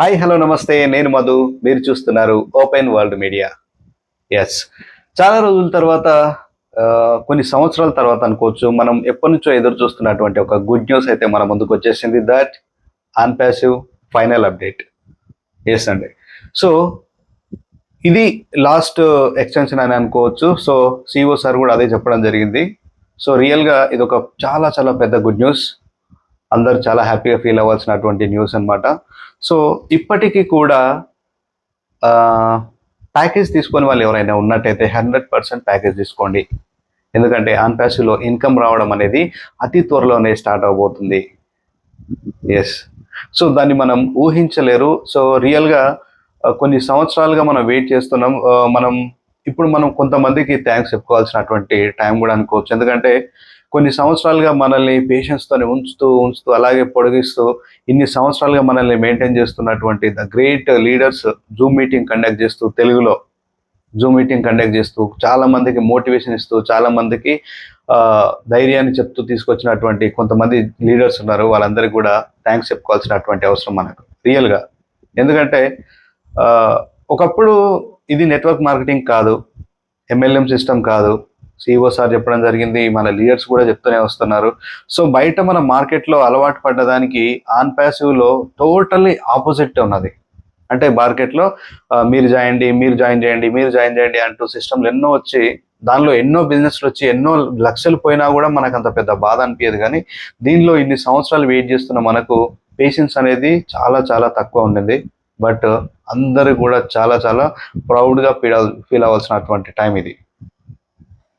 Hi hello నమస్తే, నేను మధు. మీరు చూస్తున్నారు ఓపెన్ వరల్డ్ మీడియా. ఎస్, చాలా రోజుల తర్వాత, కొన్ని సంవత్సరాల తర్వాత అనుకోవచ్చు, మనం ఎప్పటి నుంచో ఎదురు చూస్తున్నటువంటి ఒక గుడ్ న్యూస్ అయితే మన ముందుకు వచ్చేసింది. దట్ అన్పాసివ్ ఫైనల్ అప్డేట్. ఎస్ అండి. సో ఇది లాస్ట్ ఎక్స్టెన్షన్ అని అనుకోవచ్చు. సో సిఇఓ సార్ కూడా అదే చెప్పడం జరిగింది. సో రియల్గా ఇది ఒక చాలా చాలా పెద్ద గుడ్ న్యూస్. అందరూ చాలా హ్యాపీగా ఫీల్ అవ్వాల్సినటువంటి న్యూస్ అనమాట. సో ఇప్పటికీ కూడా ప్యాకేజ్ తీసుకొని వాళ్ళు ఎవరైనా ఉన్నట్టయితే 100% ప్యాకేజ్ తీసుకోండి. ఎందుకంటే అన్పాసివ్లో ఇన్కమ్ రావడం అనేది అతి త్వరలోనే స్టార్ట్ అవబోతుంది. ఎస్, సో దాన్ని మనం ఊహించలేరు. సో రియల్గా కొన్ని సంవత్సరాలుగా మనం వెయిట్ చేస్తున్నాం. మనం కొంతమందికి థ్యాంక్స్ చెప్పుకోవాల్సినటువంటి టైం కూడా అనుకోవచ్చు. ఎందుకంటే కొన్ని సంవత్సరాలుగా మనల్ని పేషెన్స్తోనే ఉంచుతూ అలాగే పొడిగిస్తూ ఇన్ని సంవత్సరాలుగా మనల్ని మెయింటైన్ చేస్తున్నటువంటి ద గ్రేట్ లీడర్స్ తెలుగులో జూమ్ మీటింగ్ కండక్ట్ చేస్తూ చాలా మందికి మోటివేషన్ ఇస్తూ చాలా మందికి ధైర్యాన్ని చెప్తూ తీసుకొచ్చినటువంటి కొంతమంది లీడర్స్ ఉన్నారు. వాళ్ళందరికీ కూడా థ్యాంక్స్ చెప్పుకోవాల్సినటువంటి అవసరం మనకు రియల్గా. ఎందుకంటే ఒకప్పుడు ఇది నెట్వర్క్ మార్కెటింగ్ కాదు, MLM సిస్టమ్ కాదు. సిఇఓ సార్ చెప్పడం జరిగింది, మన లీడర్స్ కూడా చెప్తూనే వస్తున్నారు. సో బయట మన మార్కెట్లో అలవాటు పడ్డదానికి అన్పాసివ్లో టోటల్లీ ఆపోజిట్ ఉన్నది. అంటే మార్కెట్లో మీరు జాయిన్ చేయండి అంటూ సిస్టమ్లు ఎన్నో వచ్చి దానిలో ఎన్నో బిజినెస్లు వచ్చి ఎన్నో లక్షలు పోయినా కూడా మనకు అంత పెద్ద బాధ అనిపించదు. కానీ దీనిలో ఇన్ని సంవత్సరాలు వెయిట్ చేస్తున్న మనకు పేషెన్స్ అనేది చాలా చాలా తక్కువ ఉండింది. బట్ అందరూ కూడా చాలా చాలా ప్రౌడ్గా ఫీల్ అవ్వాల్సినటువంటి టైం ఇది.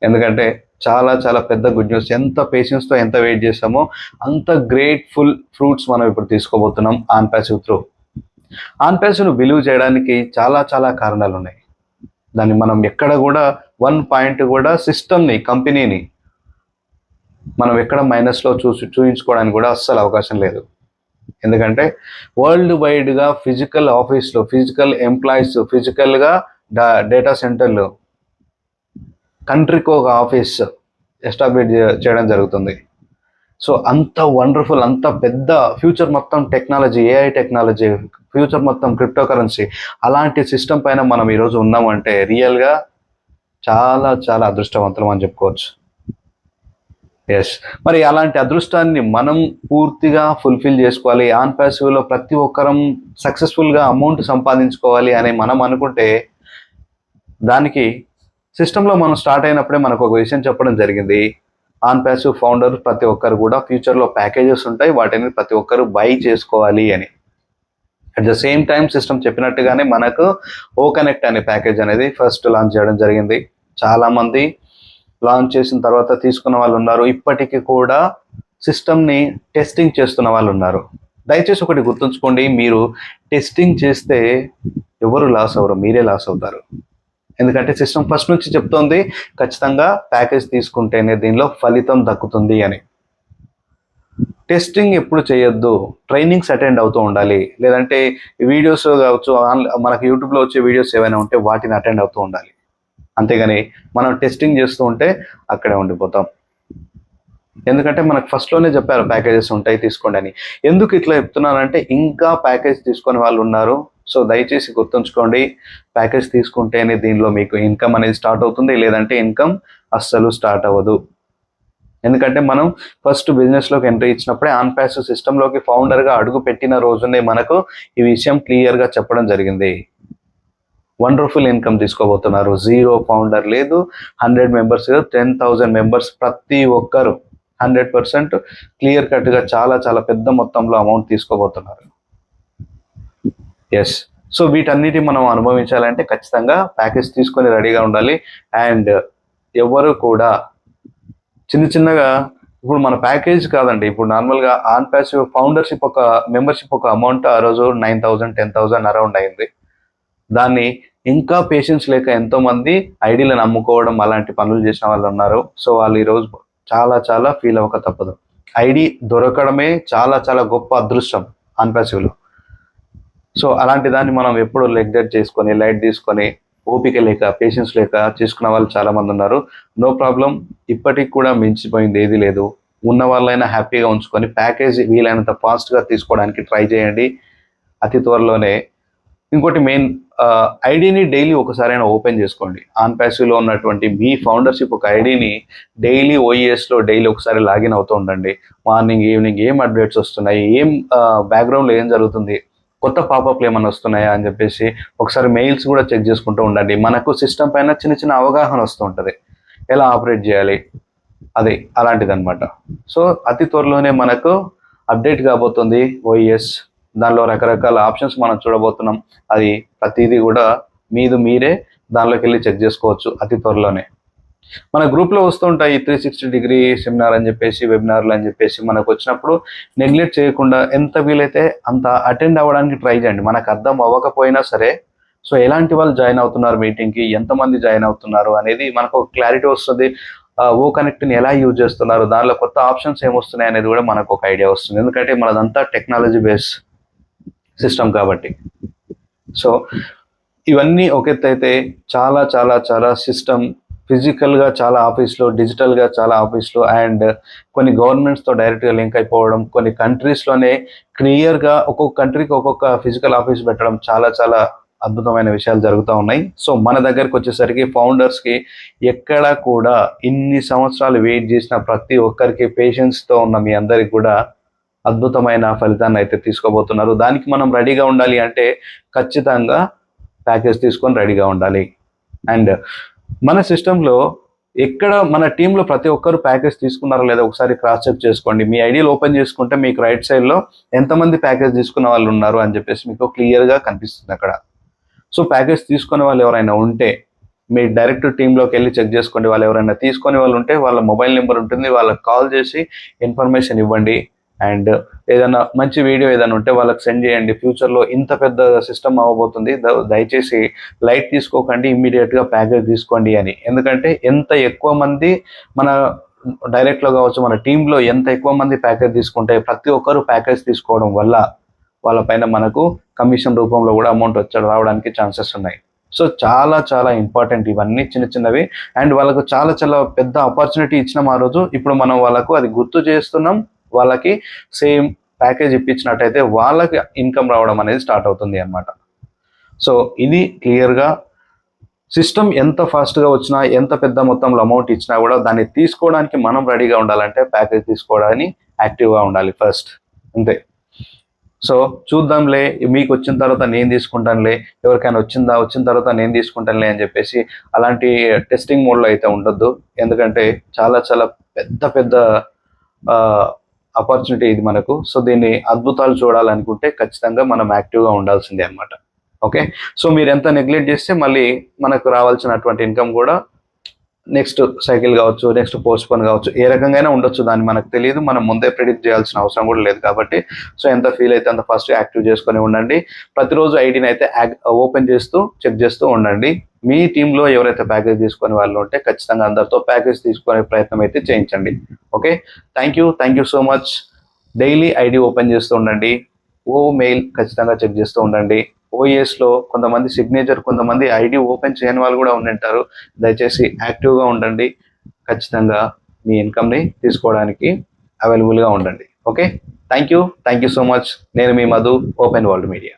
ఎందుకంటే చాలా చాలా పెద్ద గుడ్ న్యూస్. ఎంత పేషెన్స్తో ఎంత వెయిట్ చేస్తామో అంత గ్రేట్ఫుల్ ఫ్రూట్స్ మనం ఇప్పుడు తీసుకోబోతున్నాం అన్పాసివ్ త్రూ. అన్పాసివ్ను బిలీవ్ చేయడానికి చాలా చాలా కారణాలు ఉన్నాయి. దాన్ని మనం ఎక్కడ కూడా 1 పాయింట్ కూడా సిస్టమ్ని, కంపెనీని మనం ఎక్కడ మైనస్లో చూపించుకోవడానికి కూడా అస్సలు అవకాశం లేదు. ఎందుకంటే వరల్డ్ వైడ్గా ఫిజికల్ ఆఫీస్లో, ఫిజికల్ ఎంప్లాయీస్, ఫిజికల్గా డేటా సెంటర్లు, కంట్రీకి ఒక ఆఫీస్ ఎస్టాబ్లిష్ చేయడం జరుగుతుంది. సో అంత వండర్ఫుల్, అంత పెద్ద ఫ్యూచర్ మొత్తం టెక్నాలజీ, AI టెక్నాలజీ, ఫ్యూచర్ మొత్తం క్రిప్టో కరెన్సీ, అలాంటి సిస్టమ్ పైన మనం ఈరోజు ఉన్నామంటే రియల్గా చాలా చాలా అదృష్టవంతులం అని చెప్పుకోవచ్చు. ఎస్, మరి అలాంటి అదృష్టాన్ని మనం పూర్తిగా ఫుల్ఫిల్ చేసుకోవాలి. అన్పాసివ్లో ప్రతి ఒక్కరం సక్సెస్ఫుల్గా అమౌంట్ సంపాదించుకోవాలి అని మనం అనుకుంటే దానికి సిస్టంలో మనం స్టార్ట్ అయినప్పుడే మనకు ఒక విషయం చెప్పడం జరిగింది. అన్పాసివ్ ఫౌండర్ ప్రతి ఒక్కరు కూడా ఫ్యూచర్లో ప్యాకేజెస్ ఉంటాయి, వాటిని ప్రతి ఒక్కరు బై చేసుకోవాలి అని. At the same time system చెప్పినట్టుగానే మనకు ఓకనెక్ట్ అనే ప్యాకేజ్ అనేది ఫస్ట్ లాంచ్ చేయడం జరిగింది. చాలామంది లాంచ్ చేసిన తర్వాత తీసుకున్న వాళ్ళు ఉన్నారు. ఇప్పటికీ కూడా సిస్టమ్ని టెస్టింగ్ చేస్తున్న వాళ్ళు ఉన్నారు. దయచేసి ఒకటి గుర్తుంచుకోండి, మీరు టెస్టింగ్ చేస్తే ఎవరు లాస్ అవ్వరు, మీరే లాస్ అవుతారు. ఎందుకంటే సిస్టమ్ ఫస్ట్ నుంచి చెప్తోంది ఖచ్చితంగా ప్యాకేజ్ తీసుకుంటేనే దీనిలో ఫలితం దక్కుతుంది అని. టెస్టింగ్ ఎప్పుడు చేయొద్దు, ట్రైనింగ్స్ అటెండ్ అవుతూ ఉండాలి. లేదంటే వీడియోస్ కావచ్చు, మనకి యూట్యూబ్లో వచ్చే వీడియోస్ ఏవైనా ఉంటే వాటిని అటెండ్ అవుతూ ఉండాలి. అంతేగాని మనం టెస్టింగ్ చేస్తూ ఉంటే అక్కడే ఉండిపోతాం. ఎందుకంటే మనకు ఫస్ట్లోనే చెప్పారు ప్యాకేజెస్ ఉంటాయి తీసుకోండి అని. ఎందుకు ఇట్లా చెప్తున్నానంటే ఇంకా ప్యాకేజ్ తీసుకొని వాళ్ళు ఉన్నారు. సో దయచేసి గుర్తుంచుకోండి, ప్యాకేజ్ తీసుకుంటేనే దీనిలో మీకు ఇన్కమ్ అనేది స్టార్ట్ అవుతుంది, లేదంటే ఇన్కమ్ అస్సలు స్టార్ట్ అవ్వదు. ఎందుకంటే మనం ఫస్ట్ బిజినెస్లోకి ఎంట్రీ ఇచ్చినప్పుడే అన్పాసివ్ సిస్టంలోకి ఫౌండర్గా అడుగు పెట్టిన రోజునే మనకు ఈ విషయం క్లియర్గా చెప్పడం జరిగింది. వండర్ఫుల్ ఇన్కమ్ తీసుకోబోతున్నారు. 0 ఫౌండర్ లేదు, 100 మెంబర్స్ లేదు, 10,000 మెంబర్స్, ప్రతి ఒక్కరు 100% క్లియర్ కట్గా చాలా చాలా పెద్ద మొత్తంలో అమౌంట్ తీసుకోబోతున్నారు. ఎస్, సో వీటన్నిటి మనం అనుభవించాలంటే ఖచ్చితంగా ప్యాకేజ్ తీసుకొని రెడీగా ఉండాలి. అండ్ ఎవరు కూడా చిన్నగా ఇప్పుడు మన ప్యాకేజ్ కాదండి, ఇప్పుడు నార్మల్గా అన్పాసివ్ ఫౌండర్షిప్ ఒక మెంబర్షిప్ ఒక అమౌంట్ ఆ రోజు 9,000 10,000 అరౌండ్ అయింది. దాన్ని ఇంకా పేషెన్స్ లేక ఎంతోమంది ఐడీలను అమ్ముకోవడం అలాంటి పనులు చేసిన వాళ్ళు ఉన్నారు. సో వాళ్ళు ఈరోజు చాలా చాలా ఫీల్ అవ్వక తప్పదు. ఐడి దొరకడమే చాలా చాలా గొప్ప అదృష్టం అన్పాసివ్లో. సో అలాంటి దాన్ని మనం ఎప్పుడు నెగ్లెక్ట్ చేసుకొని, లైట్ తీసుకొని, ఓపిక లేక, పేషెన్స్ లేక చేసుకున్న వాళ్ళు చాలామంది ఉన్నారు. నో ప్రాబ్లం, ఇప్పటికి కూడా మించిపోయింది ఏది లేదు. ఉన్న వాళ్ళైనా హ్యాపీగా ఉంచుకొని ప్యాకేజ్ వీలైనంత ఫాస్ట్గా తీసుకోవడానికి ట్రై చేయండి. అతి త్వరలోనే. ఇంకోటి మెయిన్, ఐడిని డైలీ ఒకసారైనా ఓపెన్ చేసుకోండి. ఆన్ ప్యాసివ్లో ఉన్నటువంటి మీ ఫౌండర్షిప్ ఒక ఐడిని డైలీ ఓఈఎస్లో డైలీ ఒకసారి లాగిన్ అవుతూ ఉండండి. మార్నింగ్ ఈవినింగ్ ఏం అప్డేట్స్ వస్తున్నాయి, ఏం బ్యాక్గ్రౌండ్లో ఏం జరుగుతుంది, కొత్త పాపప్లు ఏమైనా వస్తున్నాయా అని చెప్పేసి ఒకసారి మెయిల్స్ కూడా చెక్ చేసుకుంటూ ఉండండి. మనకు సిస్టమ్ పైన చిన్న చిన్న అవగాహన వస్తూ ఉంటుంది, ఎలా ఆపరేట్ చేయాలి అది అలాంటిదన్నమాట. సో అతి త్వరలోనే మనకు అప్డేట్ కాబోతుంది ఓఈఎస్. దానిలో రకరకాల ఆప్షన్స్ మనం చూడబోతున్నాం. అది ప్రతిదీ కూడా మీరే దానిలోకి వెళ్ళి చెక్ చేసుకోవచ్చు అతి త్వరలోనే. మన గ్రూప్లో వస్తుంటాయి 360 సెమినార్ అని చెప్పేసి, వెబినార్లు అని చెప్పేసి. మనకు వచ్చినప్పుడు నెగ్లెక్ట్ చేయకుండా ఎంత వీలైతే అంత అటెండ్ అవ్వడానికి ట్రై చేయండి. మనకు అర్థం అవ్వకపోయినా సరే, సో ఎలాంటి వాళ్ళు జాయిన్ అవుతున్నారు మీటింగ్కి, ఎంతమంది జాయిన్ అవుతున్నారు అనేది మనకు ఒక క్లారిటీ వస్తుంది. ఓ కనెక్ట్ని ఎలా యూజ్ చేస్తున్నారు, దానిలో కొత్త ఆప్షన్స్ ఏమొస్తున్నాయి అనేది కూడా మనకు ఒక ఐడియా వస్తుంది. ఎందుకంటే మనదంతా టెక్నాలజీ బేస్ సిస్టమ్ కాబట్టి. సో ఇవన్నీ ఒక ఎత్తు అయితే, చాలా చాలా చాలా సిస్టమ్ ఫిజికల్గా చాలా ఆఫీస్లో, డిజిటల్గా చాలా ఆఫీస్లో, అండ్ కొన్ని గవర్నమెంట్స్తో డైరెక్ట్గా లింక్ అయిపోవడం, కొన్ని కంట్రీస్లోనే క్లియర్గా ఒక్కొక్క కంట్రీకి ఒక్కొక్క ఫిజికల్ ఆఫీస్ పెట్టడం, చాలా చాలా అద్భుతమైన విషయాలు జరుగుతూ ఉన్నాయి. సో మన దగ్గరకు వచ్చేసరికి ఫౌండర్స్కి ఎక్కడ కూడా ఇన్ని సంవత్సరాలు వెయిట్ చేసిన ప్రతి ఒక్కరికి, పేషెన్స్తో ఉన్న మీ అందరికి కూడా అద్భుతమైన ఫలితాన్ని అయితే తీసుకోబోతున్నారు. దానికి మనం రెడీగా ఉండాలి అంటే ఖచ్చితంగా ప్యాకేజ్ తీసుకొని రెడీగా ఉండాలి. అండ్ మన సిస్టంలో ఎక్కడ మన టీంలో ప్రతి ఒక్కరు ప్యాకేజ్ తీసుకున్నారో లేదా ఒకసారి క్రాస్ చెక్ చేసుకోండి. మీ ఐడియాలు ఓపెన్ చేసుకుంటే మీకు రైట్ సైడ్లో ఎంతమంది ప్యాకేజ్ తీసుకున్న వాళ్ళు ఉన్నారు అని చెప్పేసి మీకు క్లియర్గా కనిపిస్తుంది అక్కడ. సో ప్యాకేజ్ తీసుకునే వాళ్ళు ఎవరైనా ఉంటే మీ డైరెక్ట్ టీంలోకి వెళ్ళి చెక్ చేసుకోండి. వాళ్ళు ఎవరైనా తీసుకునే వాళ్ళు ఉంటే వాళ్ళ మొబైల్ నెంబర్ ఉంటుంది, వాళ్ళకి కాల్ చేసి ఇన్ఫర్మేషన్ ఇవ్వండి. అండ్ ఏదైనా మంచి వీడియో ఏదైనా ఉంటే వాళ్ళకి సెండ్ చేయండి. ఫ్యూచర్లో ఇంత పెద్ద సిస్టమ్ అవ్వబోతుంది, దయచేసి లైట్ తీసుకోకండి, ఇమ్మీడియట్గా ప్యాకేజ్ తీసుకోండి అని. ఎందుకంటే ఎంత ఎక్కువ మంది మన డైరెక్ట్లో కావచ్చు, మన టీంలో ఎంత ఎక్కువ మంది ప్యాకేజ్ తీసుకుంటే, ప్రతి ఒక్కరు ప్యాకేజ్ తీసుకోవడం వల్ల వాళ్ళపైన మనకు కమిషన్ రూపంలో కూడా అమౌంట్ రావడానికి ఛాన్సెస్ ఉన్నాయి. సో చాలా చాలా ఇంపార్టెంట్ ఇవన్నీ చిన్న చిన్నవి. అండ్ వాళ్ళకు చాలా చాలా పెద్ద ఆపర్చునిటీ ఇచ్చినాం ఆ రోజు. ఇప్పుడు మనం వాళ్ళకు అది గుర్తు చేస్తున్నాం. వాళ్ళకి సేమ్ ప్యాకేజ్ ఇప్పించినట్టయితే వాళ్ళకి ఇన్కమ్ రావడం అనేది స్టార్ట్ అవుతుంది అన్నమాట. సో ఇది క్లియర్గా సిస్టమ్ ఎంత ఫాస్ట్గా వచ్చినా, ఎంత పెద్ద మొత్తంలో అమౌంట్ ఇచ్చినా కూడా దాన్ని తీసుకోవడానికి మనం రెడీగా ఉండాలంటే ప్యాకేజ్ తీసుకోవడానికి యాక్టివ్గా ఉండాలి ఫస్ట్, అంతే. సో చూద్దాంలే, మీకు వచ్చిన తర్వాత నేను తీసుకుంటానులే, ఎవరికైనా వచ్చిన తర్వాత నేను తీసుకుంటానులే అని చెప్పేసి అలాంటి టెస్టింగ్ మోడ్లో అయితే ఉండొద్దు. ఎందుకంటే చాలా చాలా పెద్ద పెద్ద ఆపర్చునిటీ ఇది మనకు. సో దీన్ని అద్భుతాలు చూడాలనుకుంటే ఖచ్చితంగా మనం యాక్టివ్గా ఉండాల్సిందే అనమాట. ఓకే, సో మీరు ఎంత నెగ్లెక్ట్ చేస్తే మళ్ళీ మనకు రావాల్సినటువంటి ఇన్కమ్ కూడా నెక్స్ట్ సైకిల్ కావచ్చు, నెక్స్ట్ పోస్ట్ పోన్ కావచ్చు, ఏ రకంగా ఉండొచ్చు, దాన్ని మనకు తెలియదు. మనం ముందే ప్రిడిక్ట్ చేయాల్సిన అవసరం కూడా లేదు కాబట్టి, సో ఎంత ఫీల్ అయితే అంత ఫస్ట్ యాక్టివ్ చేసుకొని ఉండండి. ప్రతిరోజు ఐడిని అయితే ఓపెన్ చేస్తూ చెక్ చేస్తూ ఉండండి. మీ టీంలో ఎవరైతే ప్యాకేజ్ తీసుకునే వాళ్ళు ఉంటే ఖచ్చితంగా అందరితో ప్యాకేజ్ తీసుకునే ప్రయత్నం అయితే చేయించండి. Okay, thank you so much. Daily ID open చేస్తూ ఉండండి. మెయిల్ ఖచ్చితంగా చెక్ చేస్తూ ఉండండి. ఓఎస్లో కొంతమంది సిగ్నేచర్, కొంతమంది ఐడి ఓపెన్ చేయని వాళ్ళు కూడా ఉండింటారు. దయచేసి యాక్టివ్గా ఉండండి. ఖచ్చితంగా మీ ఇన్కమ్ని తీసుకోవడానికి అవైలబుల్గా ఉండండి. Okay, thank you so much. నేను మీ మధు, ఓపెన్ వరల్డ్ మీడియా.